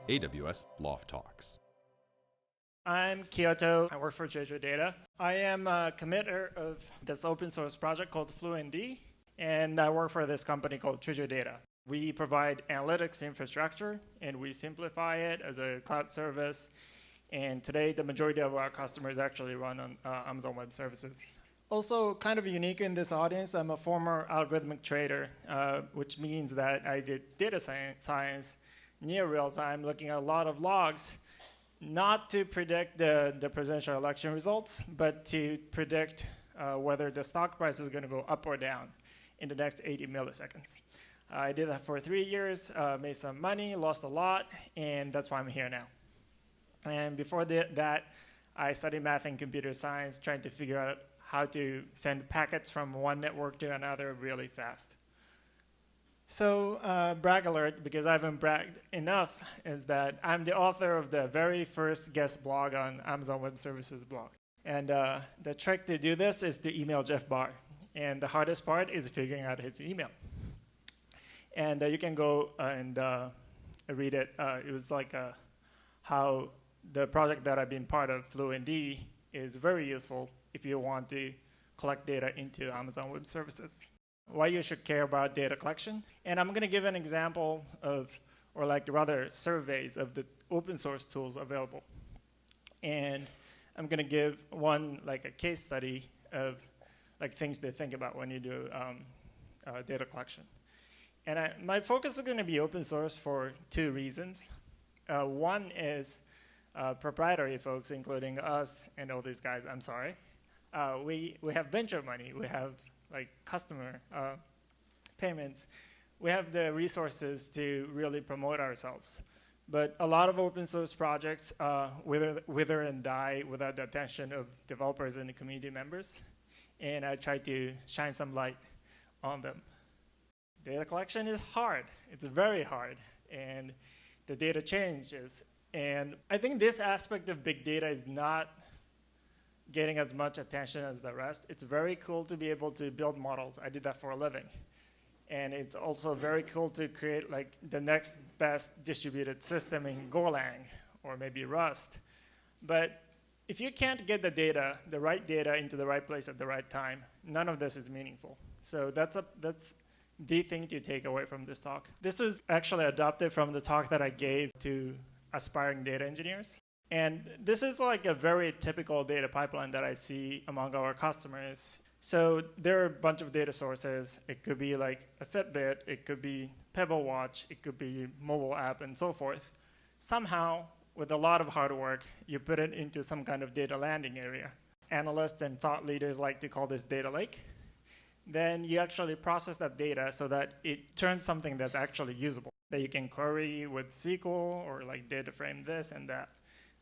AWS Loft Talks. I'm Kiyoto. I work for Treasure Data. I am a committer of this open source project called FluentD, and I work for this company called Treasure Data. We provide analytics infrastructure, and we simplify it as a cloud service. And today, the majority of our customers actually run on Amazon Web Services. Also, kind of unique in this audience, I'm a former algorithmic trader, which means that I did data science near real time, looking at a lot of logs, not to predict the presidential election results, but to predict whether the stock price is going to go up or down in the next 80 milliseconds. I did that for 3 years, made some money, lost a lot, and that's why I'm here now. And before that, I studied math and computer science, trying to figure out how to send packets from one network to another really fast. So, brag alert, because I haven't bragged enough, is that I'm the author of the very first guest blog on Amazon Web Services blog. And the trick to do this is to email Jeff Barr. And the hardest part is figuring out his email. And you can go and read it. It was like how the project that I've been part of, FluentD, is very useful if you want to collect data into Amazon Web Services. Why you should care about data collection. And I'm going to give an example of, or like rather surveys of the open source tools available. And I'm going to give one, like a case study of like things to think about when you do data collection. And my focus is going to be open source for 2 reasons. One is proprietary folks, including us and all these guys, I'm sorry. We have venture money, we have like customer payments. We have the resources to really promote ourselves. But a lot of open source projects wither and die without the attention of developers and the community members. And I try to shine some light on them. Data collection is hard. It's very hard. And the data changes. And I think this aspect of big data is not getting as much attention as the rest. It's very cool to be able to build models. I did that for a living. And it's also very cool to create like the next best distributed system in Golang or maybe Rust. But if you can't get the data, the right data into the right place at the right time, none of this is meaningful. So that's the thing to take away from this talk. This was actually adopted from the talk that I gave to aspiring data engineers. And this is like a very typical data pipeline that I see among our customers. So there are a bunch of data sources. It could be like a Fitbit, it could be Pebble Watch, it could be mobile app, and so forth. Somehow, with a lot of hard work, you put it into some kind of data landing area. Analysts and thought leaders like to call this data lake. Then you actually process that data so that it turns something that's actually usable, that you can query with SQL or like data frame this and that.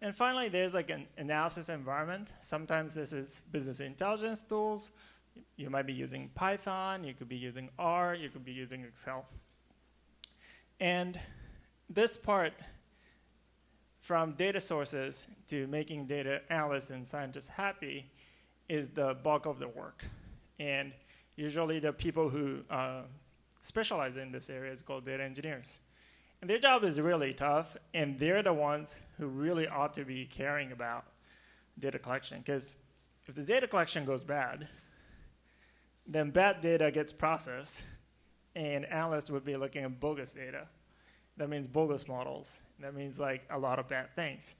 And finally, there's like an analysis environment. Sometimes this is business intelligence tools. You might be using Python, you could be using R, you could be using Excel. And this part, from data sources to making data analysts and scientists happy, is the bulk of the work. And usually the people who specialize in this area is called data engineers. And their job is really tough, and they're the ones who really ought to be caring about data collection. Because if the data collection goes bad, then bad data gets processed, and analysts would be looking at bogus data. That means bogus models. That means like a lot of bad things.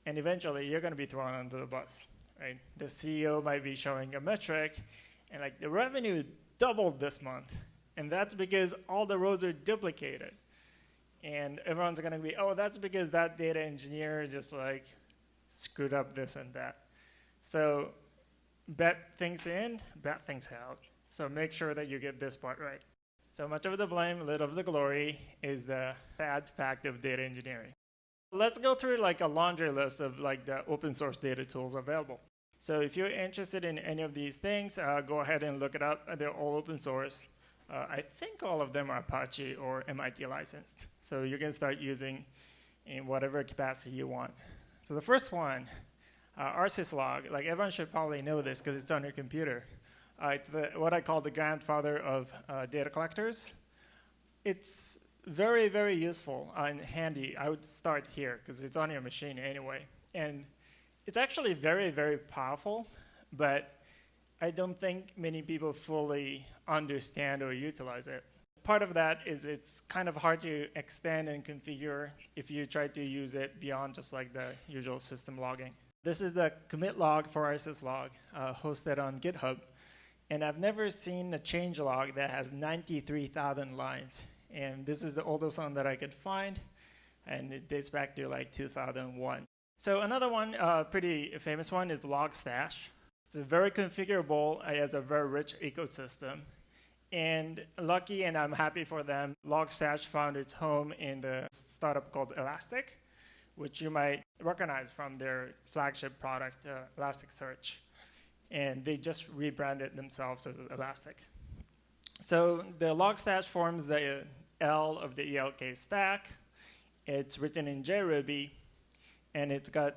And eventually, you're going to be thrown under the bus. Right? The CEO might be showing a metric, and like the revenue doubled this month. And that's because all the rows are duplicated. And everyone's going to be, oh, that's because that data engineer just like screwed up this and that. So bad things in, bad things out. So make sure that you get this part right. So much of the blame, little of the glory is the sad fact of data engineering. Let's go through like a laundry list of like the open source data tools available. So if you're interested in any of these things, go ahead and look it up. They're all open source. I think all of them are Apache or MIT licensed. So you can start using in whatever capacity you want. So the first one, rsyslog, like everyone should probably know this because it's on your computer. It's what I call the grandfather of data collectors. It's very, very useful and handy. I would start here because it's on your machine anyway. And it's actually very, very powerful, but I don't think many people fully understand or utilize it. Part of that is it's kind of hard to extend and configure if you try to use it beyond just like the usual system logging. This is the commit log for syslog hosted on GitHub. And I've never seen a change log that has 93,000 lines. And this is the oldest one that I could find. And it dates back to like 2001. So another one, pretty famous one, is Logstash. It's very configurable. It has a very rich ecosystem. And lucky, and I'm happy for them, Logstash found its home in the startup called Elastic, which you might recognize from their flagship product, Elasticsearch. And they just rebranded themselves as Elastic. So the Logstash forms the L of the ELK stack. It's written in JRuby, and it's got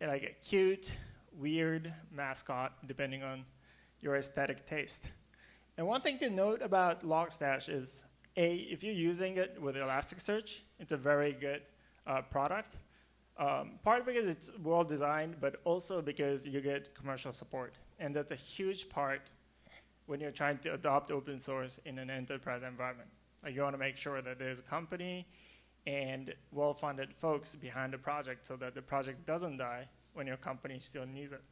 like a cute, weird mascot, depending on your aesthetic taste. And one thing to note about Logstash is, if you're using it with Elasticsearch, it's a very good product. Part because it's well designed, but also because you get commercial support. And that's a huge part when you're trying to adopt open source in an enterprise environment. Like you want to make sure that there's a company and well-funded folks behind the project so that the project doesn't die when your company still needs it.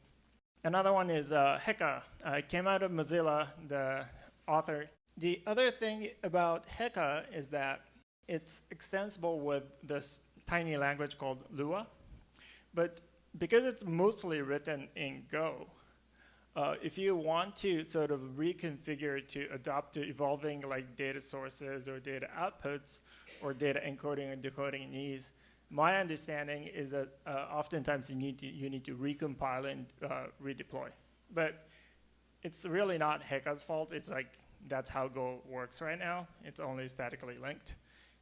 Another one is Heka. It came out of Mozilla, the author. The other thing about Heka is that it's extensible with this tiny language called Lua. But because it's mostly written in Go, if you want to sort of reconfigure to adopt to evolving like data sources or data outputs or data encoding and decoding needs, my understanding is that oftentimes you need to recompile and redeploy. But it's really not Heka's fault. It's like that's how Go works right now. It's only statically linked.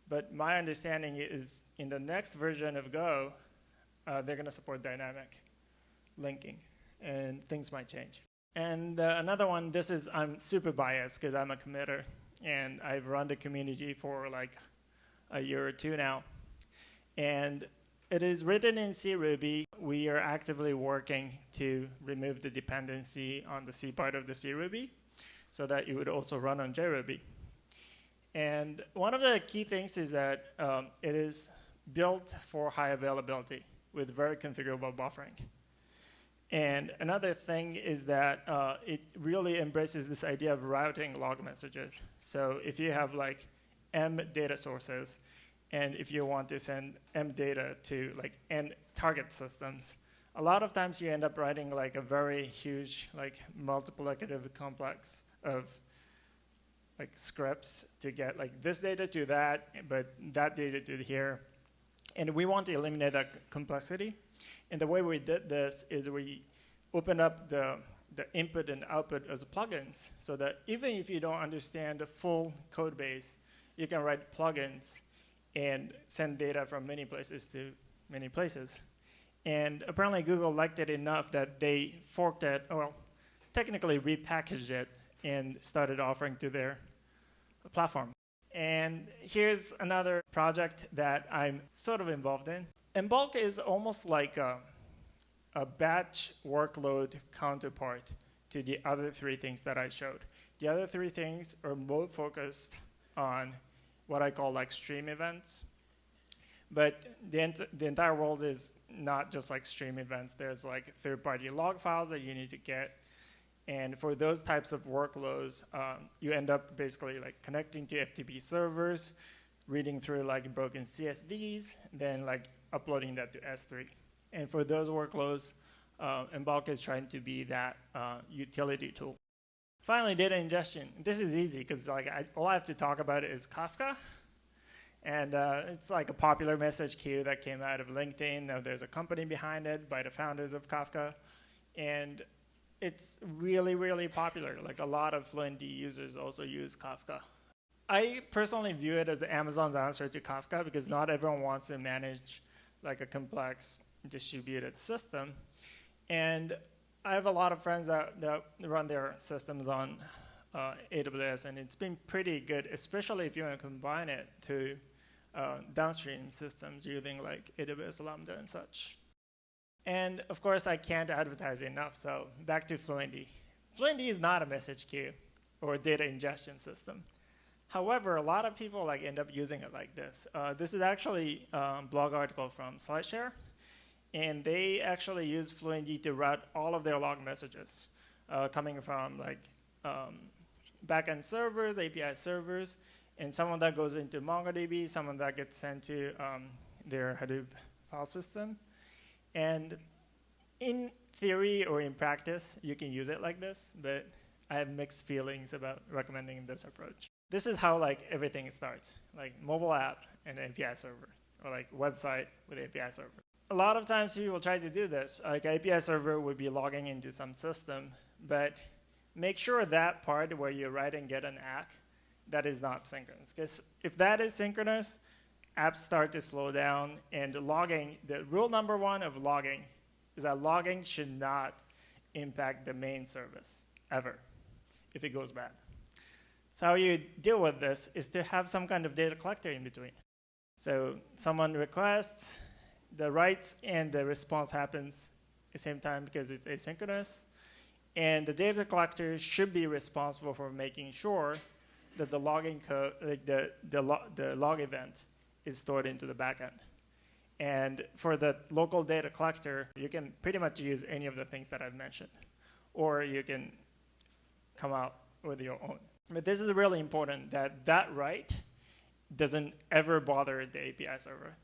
But my understanding is in the next version of Go, they're going to support dynamic linking, and things might change. And another one, I'm super biased because I'm a committer, and I've run the community for like a year or two now. And it is written in CRuby. We are actively working to remove the dependency on the C part of the CRuby so that it would also run on JRuby. And one of the key things is that it is built for high availability with very configurable buffering. And another thing is that it really embraces this idea of routing log messages. So if you have like M data sources, and if you want to send M data to like N target systems, a lot of times you end up writing like a very huge like multiplicative complex of like scripts to get like this data to that, but that data to here. And we want to eliminate that complexity. And the way we did this is we opened up the input and output as plugins so that even if you don't understand the full code base, you can write plugins and send data from many places to many places. And apparently Google liked it enough that they forked it, well, technically repackaged it and started offering to their platform. And here's another project that I'm sort of involved in. Embulk is almost like a batch workload counterpart to the other three things that I showed. The other three things are more focused on what I call like stream events. But the entire world is not just like stream events. There's like third-party log files that you need to get. And for those types of workloads, you end up basically like connecting to FTP servers, reading through like broken CSVs, then like uploading that to S3. And for those workloads, Embulk is trying to be that utility tool. Finally, data ingestion. This is easy because like all I have to talk about is Kafka. And it's like a popular message queue that came out of LinkedIn. Now there's a company behind it by the founders of Kafka. And it's really, really popular. Like a lot of Fluentd users also use Kafka. I personally view it as the Amazon's answer to Kafka because not everyone wants to manage like a complex distributed system. And I have a lot of friends that run their systems on AWS, and it's been pretty good, especially if you want to combine it to downstream systems using like AWS Lambda and such. And of course, I can't advertise enough, so back to Fluentd. Fluentd is not a message queue or data ingestion system. However, a lot of people like end up using it like this. This is actually a blog article from SlideShare, and they actually use Fluentd to route all of their log messages coming from like backend servers, API servers, and some of that goes into MongoDB, some of that gets sent to their Hadoop file system. And in theory or in practice, you can use it like this, but I have mixed feelings about recommending this approach. This is how like everything starts, like mobile app and API server, or like website with API server. A lot of times people try to do this, like API server would be logging into some system, but make sure that part where you write and get an ACK, that is not synchronous. Because if that is synchronous, apps start to slow down, and logging, the rule number one of logging is that logging should not impact the main service, ever, if it goes bad. So how you deal with this is to have some kind of data collector in between. So someone requests, the writes and the response happens at the same time because it's asynchronous, and the data collector should be responsible for making sure that the logging code, like the log event, is stored into the backend. And for the local data collector, you can pretty much use any of the things that I've mentioned, or you can come out with your own. But this is really important that that write doesn't ever bother the API server.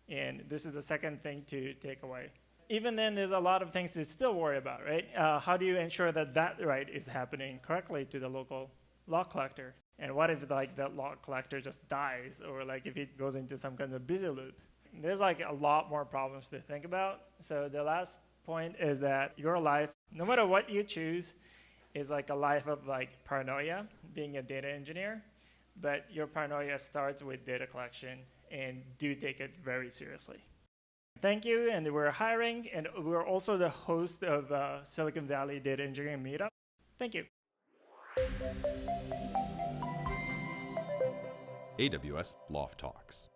And this is the second thing to take away. Even then, there's a lot of things to still worry about, right? How do you ensure that that write is happening correctly to the local log collector? And what if like that log collector just dies, or like if it goes into some kind of busy loop? There's like a lot more problems to think about. So the last point is that your life, no matter what you choose, is like a life of like paranoia, being a data engineer. But your paranoia starts with data collection, and do take it very seriously. Thank you, and we're hiring, and we're also the host of Silicon Valley Data Engineering Meetup. Thank you. AWS Loft Talks.